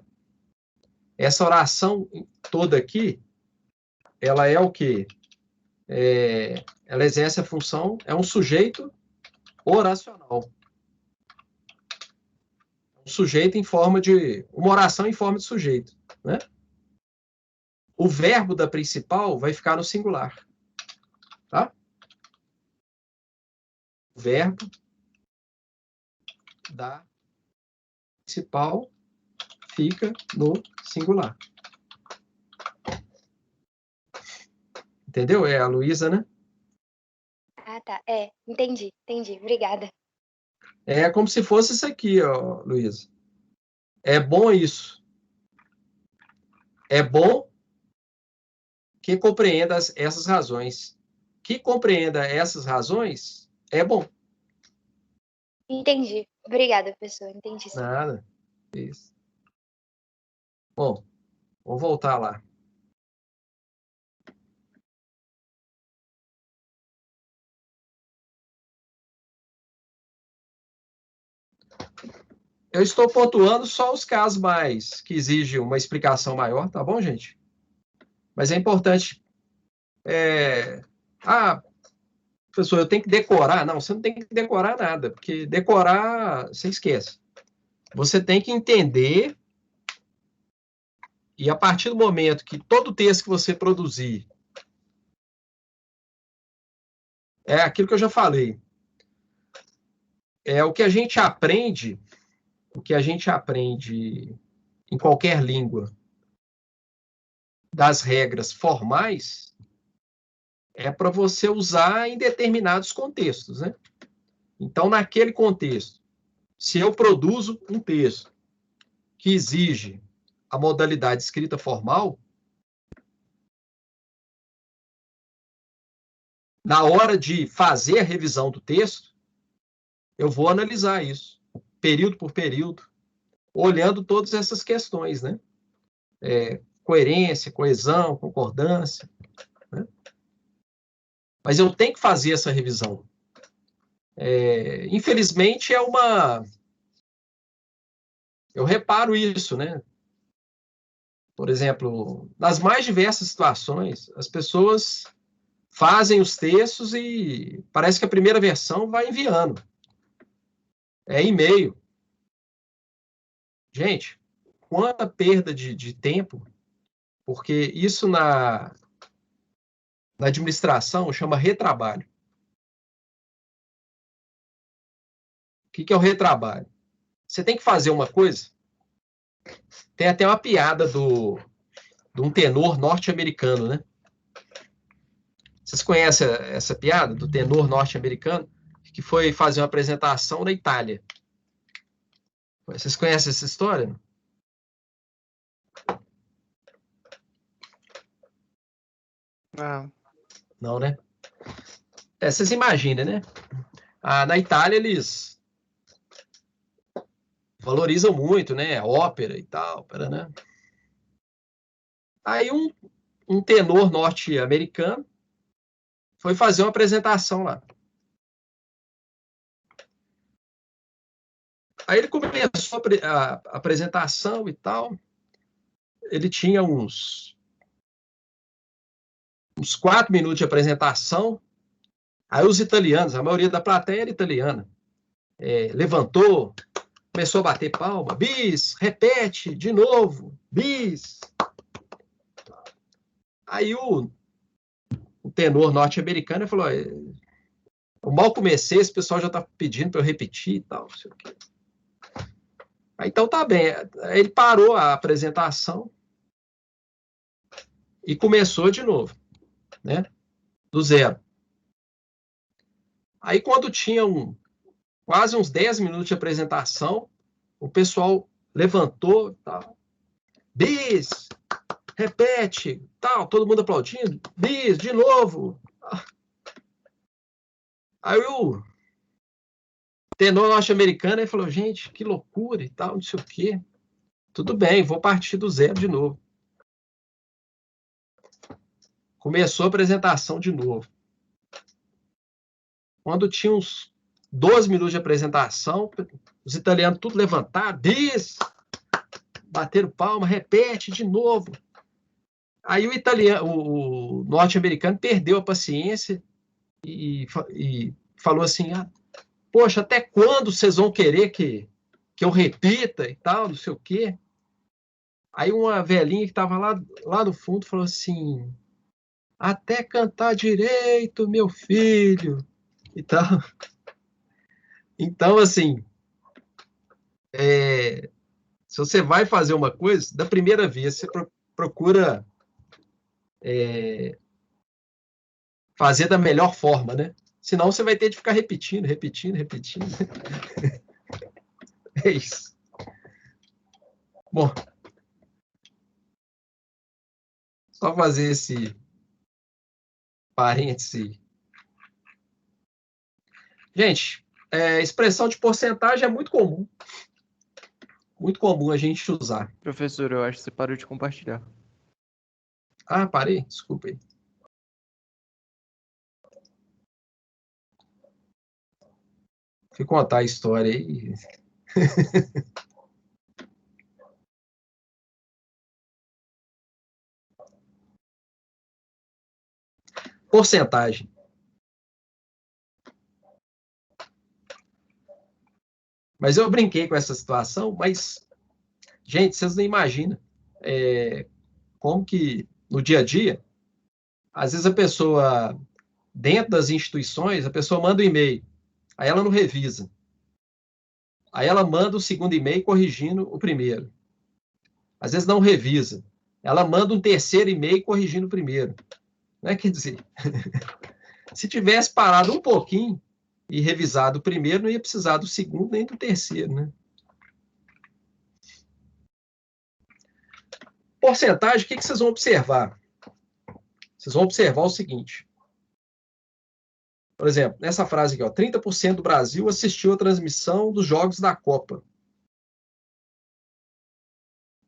Essa oração toda aqui, ela é o quê? Ela exerce a função, é um sujeito oracional. Um sujeito em forma de... Uma oração em forma de sujeito. Né? O verbo da principal vai ficar no singular. Tá? O verbo da principal fica no singular. Entendeu? É a Luísa, né? Ah, tá. Entendi. Obrigada. É como se fosse isso aqui, ó, Luísa. É bom isso. É bom que compreenda essas razões. Que compreenda essas razões é bom. Entendi. Obrigada, professor. Entendi. Sim. Nada. Isso. Bom, vamos voltar lá. Eu estou pontuando só os casos mais que exigem uma explicação maior, tá bom, gente? Mas é importante. Professor, eu tenho que decorar? Não, você não tem que decorar nada, porque decorar, você esquece. Você tem que entender, e a partir do momento que todo texto que você produzir é aquilo que eu já falei. o que a gente aprende, em qualquer língua, das regras formais, é para você usar em determinados contextos, né? Então, naquele contexto, se eu produzo um texto que exige a modalidade escrita formal, na hora de fazer a revisão do texto, eu vou analisar isso, período por período, olhando todas essas questões, né? Coerência, coesão, concordância, né? Mas eu tenho que fazer essa revisão. Infelizmente, eu reparo isso, né? Por exemplo, nas mais diversas situações, as pessoas fazem os textos e parece que a primeira versão vai enviando. É e-mail. Gente, quanta perda de tempo, porque isso na administração chama retrabalho. O que é o retrabalho? Você tem que fazer uma coisa. Tem até uma piada de um tenor norte-americano, né? Vocês conhecem essa piada do tenor norte-americano que foi fazer uma apresentação na Itália? Vocês conhecem essa história? Não, né? Vocês imaginem, né? Na Itália, eles valorizam muito, né? A ópera e tal, né? Aí um tenor norte-americano foi fazer uma apresentação lá. Aí ele começou a apresentação e tal. Ele tinha uns 4 minutos de apresentação. Aí os italianos, a maioria da plateia era italiana, levantou, começou a bater palma, bis, repete, de novo, bis. Aí o tenor norte-americano falou, eu mal comecei, esse pessoal já está pedindo para eu repetir e tal, não sei o quê. Aí, então tá bem, aí ele parou a apresentação e começou de novo, né, do zero. Aí quando tinha quase uns 10 minutos de apresentação, o pessoal levantou, tal, bis, repete, tal, todo mundo aplaudindo, bis, de novo. Aí o tenor norte-americano falou, gente, que loucura e tal, não sei o quê. Tudo bem, vou partir do zero de novo. Começou a apresentação de novo. Quando tinha uns 12 minutos de apresentação, os italianos tudo levantaram, bis, bateram palma, repete de novo. Aí o norte-americano perdeu a paciência e falou assim, poxa, até quando vocês vão querer que eu repita e tal, não sei o quê? Aí uma velhinha que estava lá no fundo falou assim, até cantar direito, meu filho, e tal. Então, assim, se você vai fazer uma coisa, da primeira vez, você procura fazer da melhor forma, né? Senão você vai ter de ficar repetindo. É isso. Bom, só fazer esse parêntese. Gente, expressão de porcentagem é muito comum. Muito comum a gente usar. Professor, eu acho que você parou de compartilhar. Parei? Desculpa aí. Fui contar a história aí. Porcentagem. Mas eu brinquei com essa situação, mas, gente, vocês não imaginam como que, no dia a dia, às vezes a pessoa, dentro das instituições, a pessoa manda um e-mail, aí ela não revisa. Aí ela manda o segundo e-mail corrigindo o primeiro. Às vezes não revisa. Ela manda um terceiro e-mail corrigindo o primeiro. Né? Quer dizer, se tivesse parado um pouquinho e revisado o primeiro, não ia precisar do segundo nem do terceiro, né? Porcentagem, o que vocês vão observar? Vocês vão observar o seguinte. Por exemplo, nessa frase aqui, ó, 30% do Brasil assistiu a transmissão dos jogos da Copa.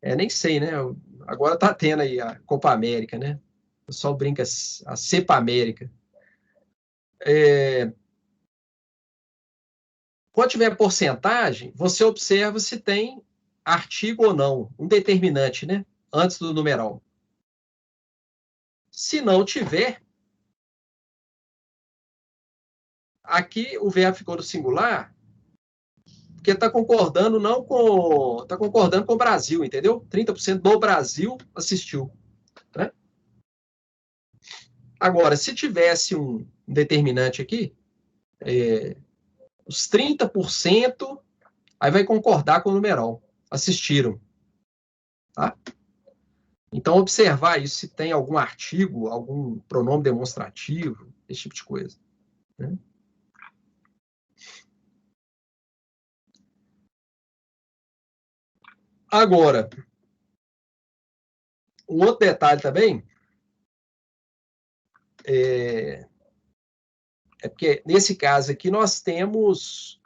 Nem sei, né? Agora tá tendo aí a Copa América, né? O pessoal brinca a Cepa América. Quando tiver porcentagem, você observa se tem artigo ou não, um determinante, né? Antes do numeral. Se não tiver, aqui o verbo ficou no singular, porque está concordando não com... Está concordando com o Brasil, entendeu? 30% do Brasil assistiu. Né? Agora, se tivesse um determinante aqui, os 30%, aí vai concordar com o numeral. Assistiram. Tá? Então, observar isso, se tem algum artigo, algum pronome demonstrativo, esse tipo de coisa. Né? Agora, um outro detalhe também é porque, nesse caso aqui, nós temos,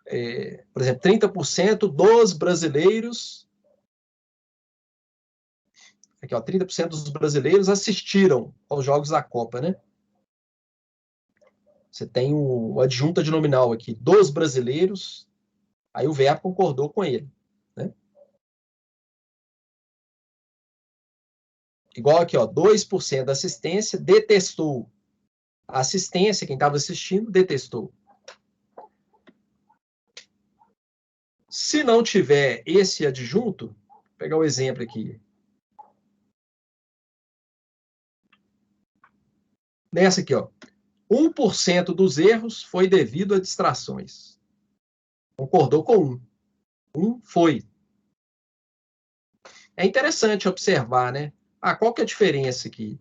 por exemplo, 30% dos brasileiros, aqui, ó, 30% dos brasileiros assistiram aos Jogos da Copa, né? Você tem o adjunta de nominal aqui, dos brasileiros, aí o verbo concordou com ele. Né? Igual aqui, ó, 2% da assistência, detestou. A assistência, quem estava assistindo, detestou. Se não tiver esse adjunto, vou pegar o exemplo aqui. Nessa aqui, ó. 1% dos erros foi devido a distrações. Concordou com 1. 1 foi. É interessante observar, né? Qual que é a diferença aqui?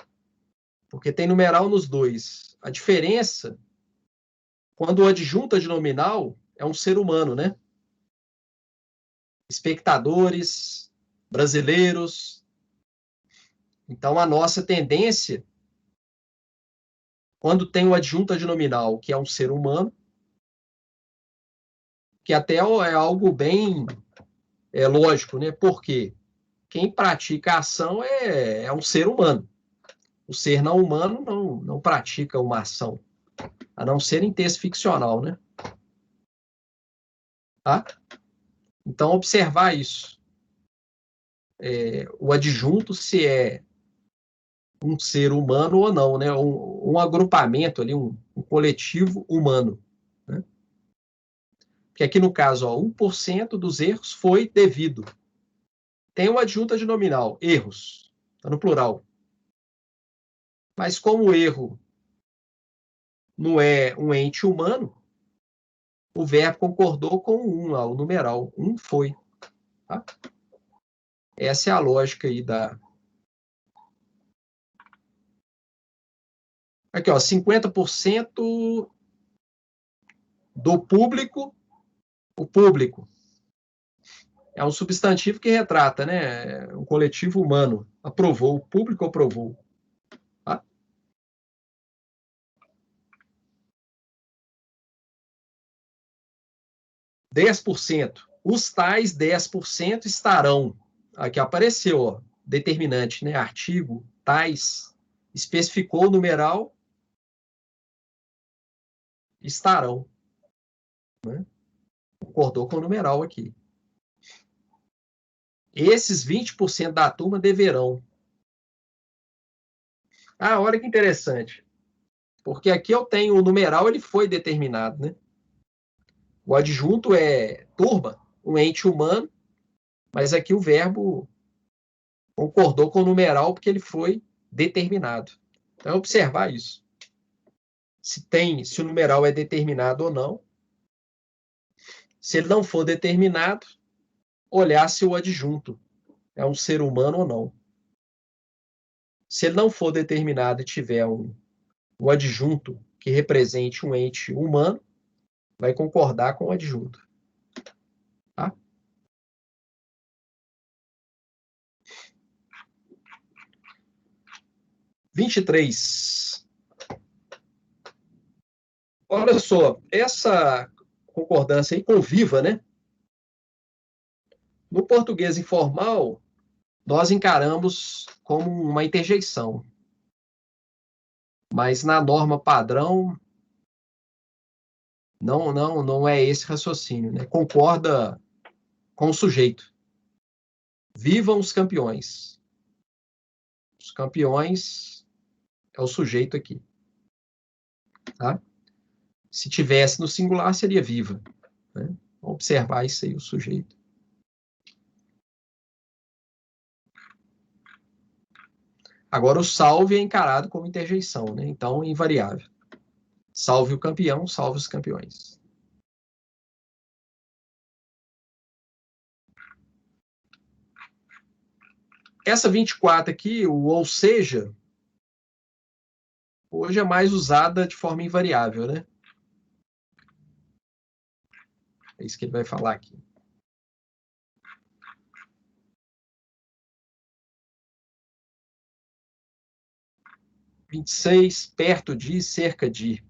Porque tem numeral nos dois. A diferença, quando o adjunto de nominal é um ser humano, né? Espectadores, brasileiros. Então, a nossa tendência, quando tem o adjunto de nominal, que é um ser humano, que até é algo bem lógico, né? Por quê? Quem pratica a ação é um ser humano. O ser não humano não pratica uma ação, a não ser em texto ficcional, né? Tá? Então, observar isso. O adjunto, se é um ser humano ou não, né? Um agrupamento ali, um coletivo humano. Né? Porque aqui no caso, ó, 1% dos erros foi devido. Tem o adjunto de nominal, erros, está no plural. Mas como o erro não é um ente humano, o verbo concordou com o 1 lá, o numeral. 1 foi. Tá? Essa é a lógica aí da... Aqui, ó, 50% do público, o público. É um substantivo que retrata, né? Um coletivo humano. Aprovou, o público aprovou. Tá? 10%. Os tais 10% estarão. Aqui apareceu, ó, determinante, né? Artigo, tais, especificou o numeral, estarão. Né? Concordou com o numeral aqui. Esses 20% da turma deverão. Olha que interessante. Porque aqui eu tenho o numeral, ele foi determinado, né? O adjunto é turma, um ente humano, mas aqui o verbo concordou com o numeral porque ele foi determinado. Então, observar isso. Se o numeral é determinado ou não. Se ele não for determinado, olhar se o adjunto é um ser humano ou não. Se ele não for determinado e tiver um adjunto que represente um ente humano, vai concordar com o adjunto. Tá? (23) Olha só, essa concordância aí com viva, né? No português informal, nós encaramos como uma interjeição. Mas na norma padrão, não é esse raciocínio, né? Concorda com o sujeito. Vivam os campeões. Os campeões é o sujeito aqui. Tá? Se tivesse no singular, seria viva. Né? Vamos observar isso aí, o sujeito. Agora, o salve é encarado como interjeição, né? Então, invariável. Salve o campeão, salve os campeões. Essa 24 aqui, o ou seja, hoje é mais usada de forma invariável, né? É isso que ele vai falar aqui. (26), perto de, cerca de.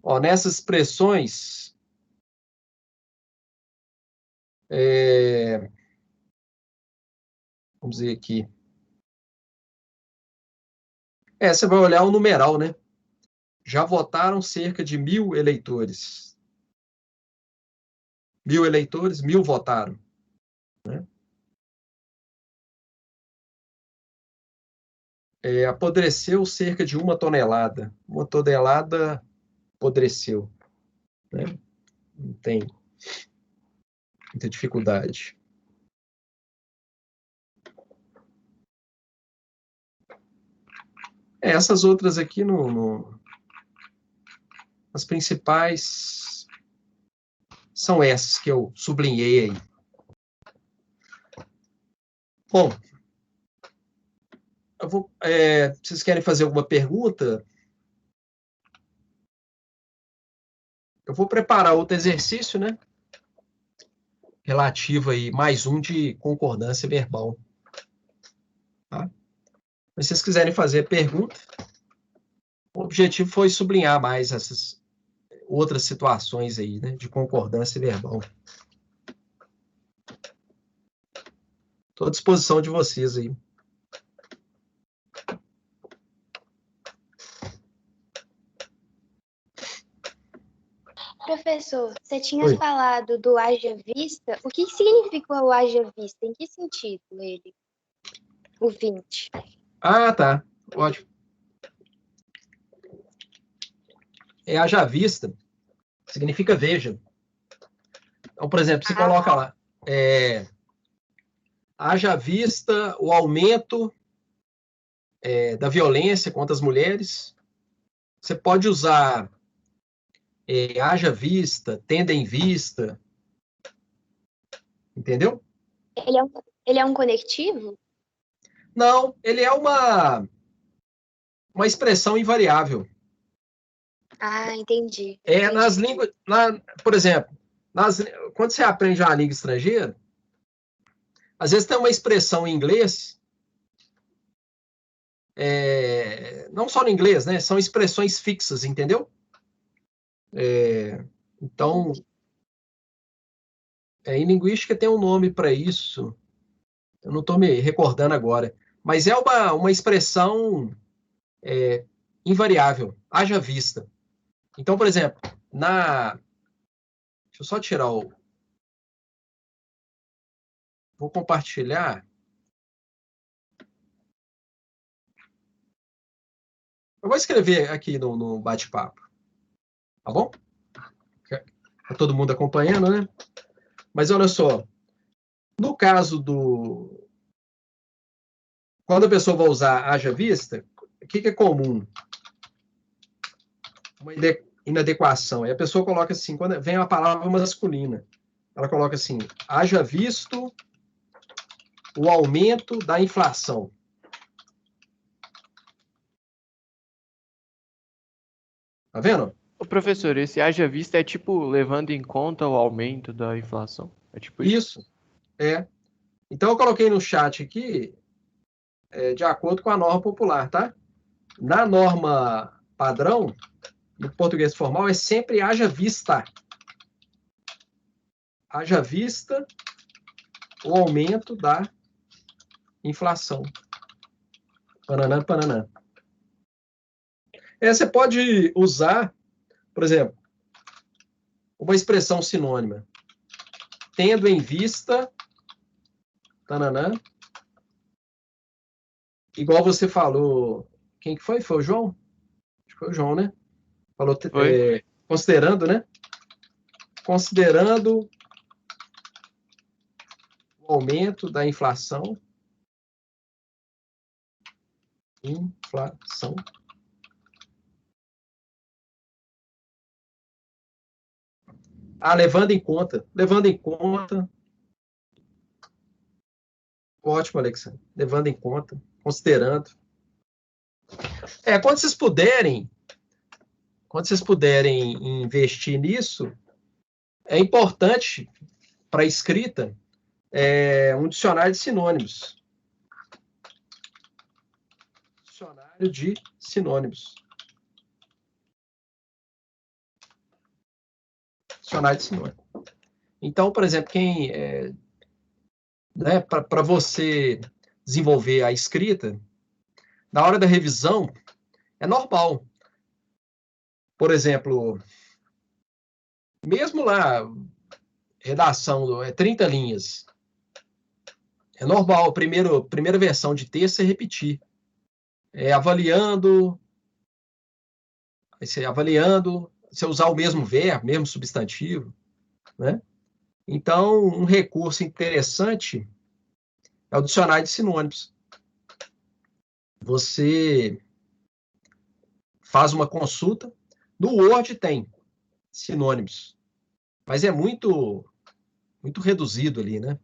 Ó, nessas expressões, vamos dizer aqui. Você vai olhar o numeral, né? Já votaram cerca de 1.000 eleitores. 1.000 eleitores, 1.000 votaram. Né? Apodreceu cerca de 1 tonelada. 1 tonelada apodreceu. Né? Não tem muita dificuldade. Essas outras aqui, as principais são essas que eu sublinhei aí. Bom, vocês querem fazer alguma pergunta? Eu vou preparar outro exercício, né? Relativo aí, mais um de concordância verbal. Tá? Mas se vocês quiserem fazer pergunta, o objetivo foi sublinhar mais essas outras situações aí, né? De concordância verbal. Estou à disposição de vocês aí. Professor, você tinha falado do haja vista. O que significa o haja vista? Em que sentido ele? O 20. Ah, tá. Ótimo. Haja vista significa veja. Então, por exemplo, você coloca lá, haja vista o aumento da violência contra as mulheres. Você pode usar haja vista, tenda em vista. Entendeu? Ele é um conectivo? Não, ele é uma expressão invariável. Ah, entendi. Nas línguas, por exemplo, quando você aprende uma língua estrangeira, às vezes tem uma expressão em inglês, não só no inglês, né? São expressões fixas, entendeu? Então, em linguística tem um nome para isso. Eu não estou me recordando agora. Mas é uma expressão invariável, haja vista. Então, por exemplo, deixa eu só tirar o... Vou compartilhar. Eu vou escrever aqui no bate-papo. Tá bom? Tá todo mundo acompanhando, né? Mas olha só. No caso do... Quando a pessoa vai usar haja vista, o que é comum? inadequação. Aí a pessoa coloca assim, quando vem uma palavra masculina, ela coloca assim, haja visto o aumento da inflação. Tá vendo? Ô, professor, esse haja vista é tipo levando em conta o aumento da inflação? É tipo isso? Isso, é. Então eu coloquei no chat aqui, de acordo com a norma popular, tá? Na norma padrão, no português formal, é sempre haja vista. Haja vista o aumento da inflação. Pananã, pananã. Você pode usar, por exemplo, uma expressão sinônima. Tendo em vista, tananã, igual você falou, quem que foi? Foi o João? Acho que foi o João, né? Falou, Foi. considerando, né? Considerando o aumento da inflação. Inflação. Levando em conta. Levando em conta. Ótimo, Alexandre. Levando em conta. Considerando. Quando vocês puderem investir nisso, é importante para a escrita um dicionário de sinônimos. Dicionário de sinônimos. Dicionário de sinônimos. Então, por exemplo, para você desenvolver a escrita, na hora da revisão, é normal. Por exemplo, mesmo lá, redação, 30 linhas, é normal, primeira versão de texto é repetir. Avaliando, você usar o mesmo verbo, mesmo substantivo, né? Então, um recurso interessante é o dicionário de sinônimos. Você faz uma consulta, no Word tem sinônimos, mas é muito reduzido ali, né?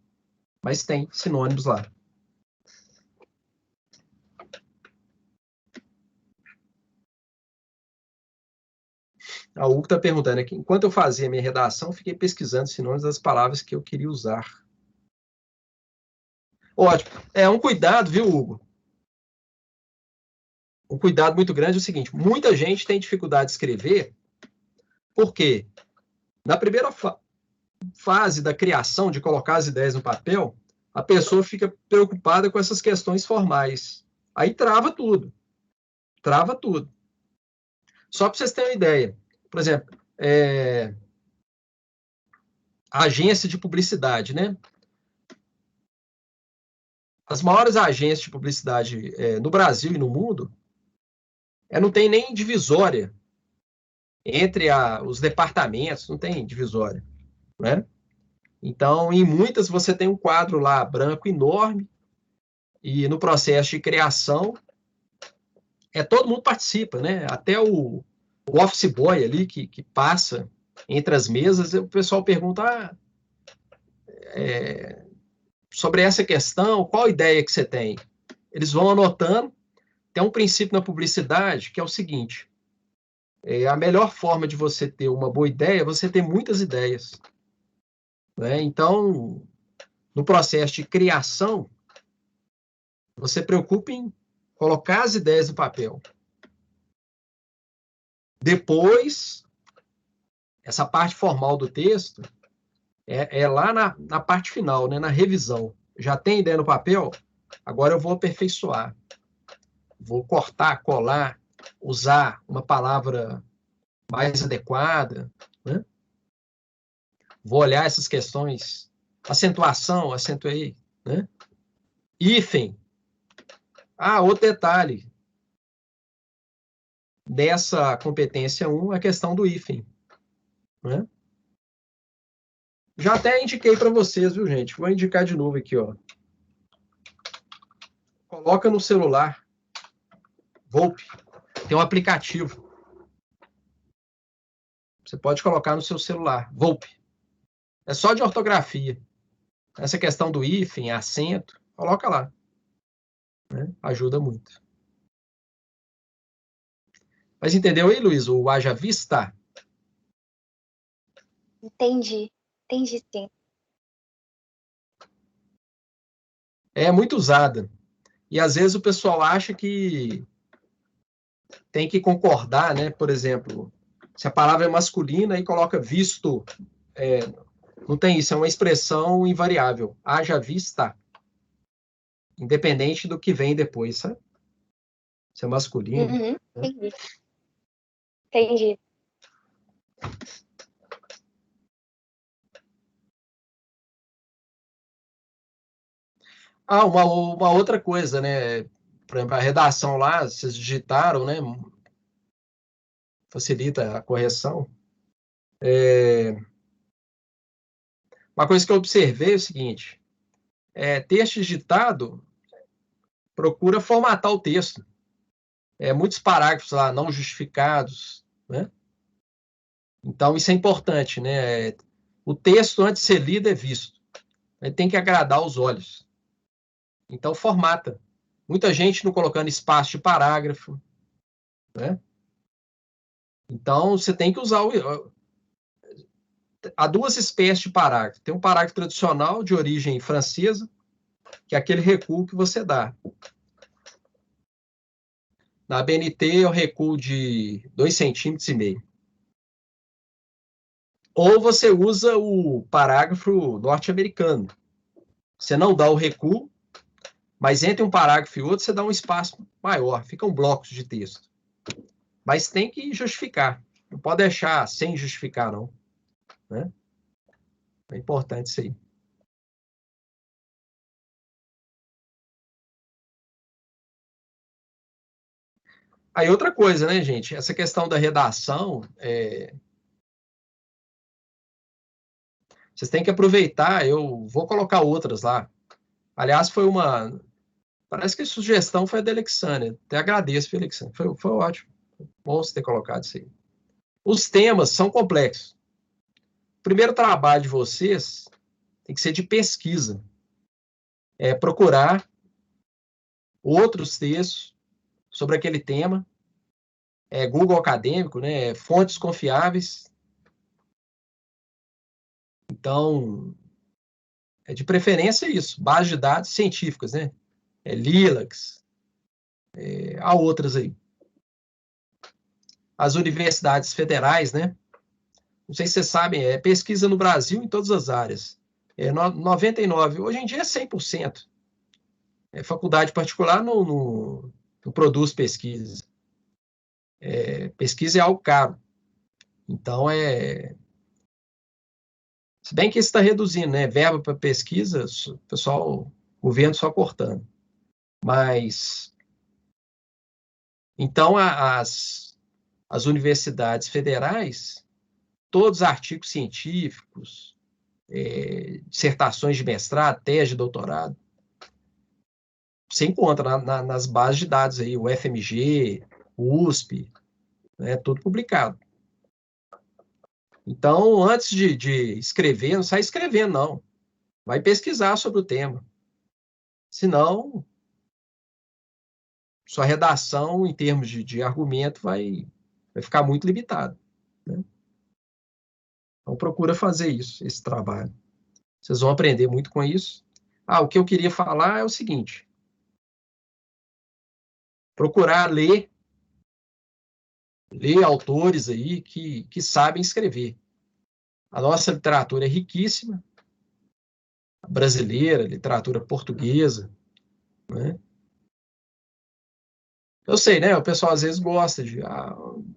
Mas tem sinônimos lá. A Hugo está perguntando aqui, enquanto eu fazia minha redação, fiquei pesquisando sinônimos das palavras que eu queria usar. Ótimo. Um cuidado, viu, Hugo? Um cuidado muito grande é o seguinte, muita gente tem dificuldade de escrever, porque na primeira fase da criação, de colocar as ideias no papel, a pessoa fica preocupada com essas questões formais. Aí trava tudo. Trava tudo. Só para vocês terem uma ideia. Por exemplo, a agência de publicidade, né? As maiores agências de publicidade no Brasil e no mundo não tem nem divisória entre os departamentos, não tem divisória, né? Então, em muitas você tem um quadro lá branco enorme e no processo de criação todo mundo participa, né? Até o office boy ali que passa entre as mesas, o pessoal pergunta sobre essa questão, qual ideia que você tem? Eles vão anotando. Tem um princípio na publicidade que é o seguinte, a melhor forma de você ter uma boa ideia é você ter muitas ideias, né? Então, no processo de criação, você preocupa em colocar as ideias no papel. Depois, essa parte formal do texto é lá na parte final, né? Na revisão. Já tem ideia no papel? Agora eu vou aperfeiçoar. Vou cortar, colar, usar uma palavra mais adequada, né? Vou olhar essas questões, acentuação, acentuei, né? Hífen. Outro detalhe. Dessa competência 1, a questão do hífen, né? Já até indiquei para vocês, viu, gente? Vou indicar de novo aqui, ó. Coloca no celular. Volpe. Tem um aplicativo. Você pode colocar no seu celular, Volpe. É só de ortografia. Essa questão do hífen, acento, coloca lá. Né? Ajuda muito. Mas entendeu aí, Luiz, o haja vista? Entendi. Entendi, sim. É muito usada. E às vezes o pessoal acha que tem que concordar, né? Por exemplo, se a palavra é masculina e coloca visto, não tem isso, é uma expressão invariável. Haja vista, independente do que vem depois, sabe? Se é masculino. Uhum, entendi. Entendi. Ah, uma outra coisa, né? Por exemplo, a redação lá, vocês digitaram, né? Facilita a correção. Uma coisa que eu observei é o seguinte: texto digitado, procura formatar o texto. Muitos parágrafos lá não justificados, né? Então, isso é importante, né? O texto, antes de ser lido, é visto. Ele tem que agradar os olhos. Então, formata. Muita gente não colocando espaço de parágrafo, né? Então, você tem que usar há duas espécies de parágrafo. Tem um parágrafo tradicional, de origem francesa, que é aquele recuo que você dá. Na BNT, é o recuo de 2,5 centímetros. Ou você usa o parágrafo norte-americano. Você não dá o recuo, mas entre um parágrafo e outro, você dá um espaço maior, ficam blocos de texto. Mas tem que justificar. Não pode deixar sem justificar, não. Né? É importante isso aí. Aí outra coisa, né, gente? Essa questão da redação, vocês têm que aproveitar, eu vou colocar outras lá. Aliás, parece que a sugestão foi a da Alexandre. Até agradeço, Alexandre. Foi ótimo. Bom você ter colocado isso aí. Os temas são complexos. O primeiro trabalho de vocês tem que ser de pesquisa. Procurar outros textos sobre aquele tema. Google Acadêmico, né? Fontes confiáveis. Então, de preferência isso. Bases de dados científicas, né? Lilacs. Há outras aí. As universidades federais, né? Não sei se vocês sabem, pesquisa no Brasil em todas as áreas. 99%. Hoje em dia é 100%. Faculdade particular não produz pesquisa. Pesquisa é algo caro. Então, se bem que isso está reduzindo, né? Verba para pesquisa, o pessoal, o governo só cortando. Mas, então, as universidades federais, todos os artigos científicos, dissertações de mestrado, tese de doutorado, você encontra nas bases de dados aí, o FMG, o USP, né, tudo publicado. Então, antes de escrever, não sai escrevendo, não. Vai pesquisar sobre o tema. Senão, sua redação, em termos de argumento, vai ficar muito limitada. Né? Então, procura fazer isso, esse trabalho. Vocês vão aprender muito com isso. O que eu queria falar é o seguinte. Procurar ler autores aí que sabem escrever. A nossa literatura é riquíssima, a brasileira, a literatura portuguesa, né? Eu sei, né? O pessoal às vezes gosta de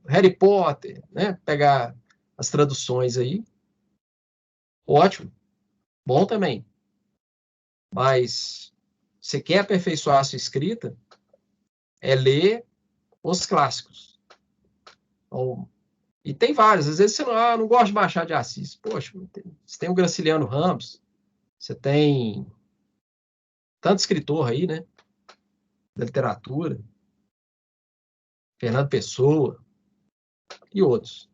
Harry Potter, né? Pegar as traduções aí. Ótimo, bom também. Mas você quer aperfeiçoar a sua escrita, ler os clássicos. Então, e tem vários. Às vezes você não gosta de Machado de Assis. Poxa, você tem o Graciliano Ramos, você tem tanto escritor aí, né? Da literatura, Fernando Pessoa e outros.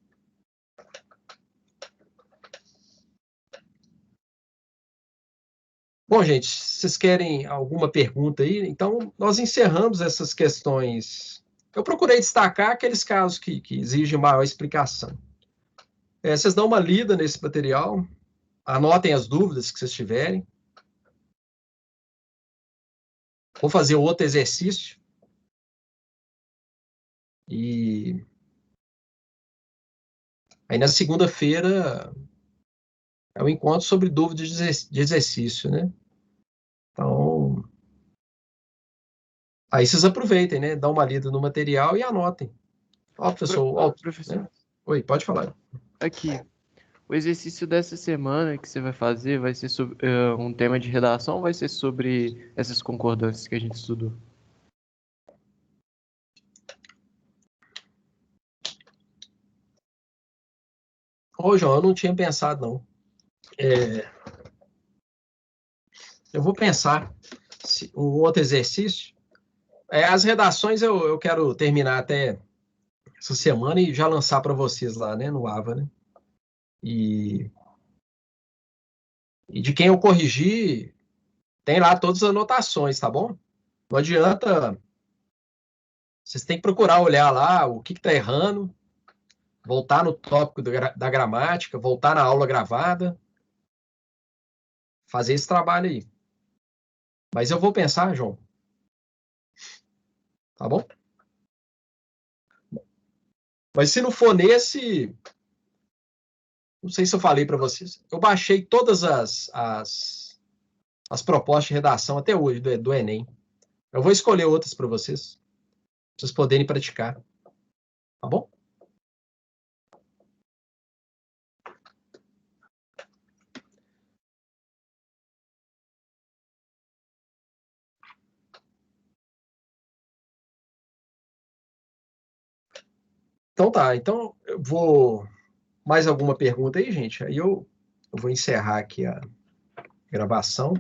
Bom, gente, vocês querem alguma pergunta aí? Então, nós encerramos essas questões. Eu procurei destacar aqueles casos que exigem maior explicação. Vocês dão uma lida nesse material, anotem as dúvidas que vocês tiverem. Vou fazer outro exercício. E aí, na segunda-feira, é um encontro sobre dúvidas de exercício, né? Então, aí vocês aproveitem, né? Dão uma lida no material e anotem. Ó, professor, ó, Professor, né? Oi, pode falar. aqui. O exercício dessa semana que você vai fazer vai ser sobre um tema de redação ou vai ser sobre essas concordâncias que a gente estudou? Ô, João, eu não tinha pensado, não. Eu vou pensar um outro exercício. As redações eu quero terminar até essa semana e já lançar para vocês lá, né, no AVA, né? E de quem eu corrigir, tem lá todas as anotações, tá bom? Não adianta. Vocês têm que procurar olhar lá o que está errando, voltar no tópico da gramática, voltar na aula gravada, fazer esse trabalho aí. Mas eu vou pensar, João. Tá bom? Mas se não for nesse, não sei se eu falei para vocês, eu baixei todas as propostas de redação até hoje do Enem. Eu vou escolher outras para vocês poderem praticar. Tá bom? Então tá, então eu vou... Mais alguma pergunta aí, gente? Aí eu vou encerrar aqui a gravação.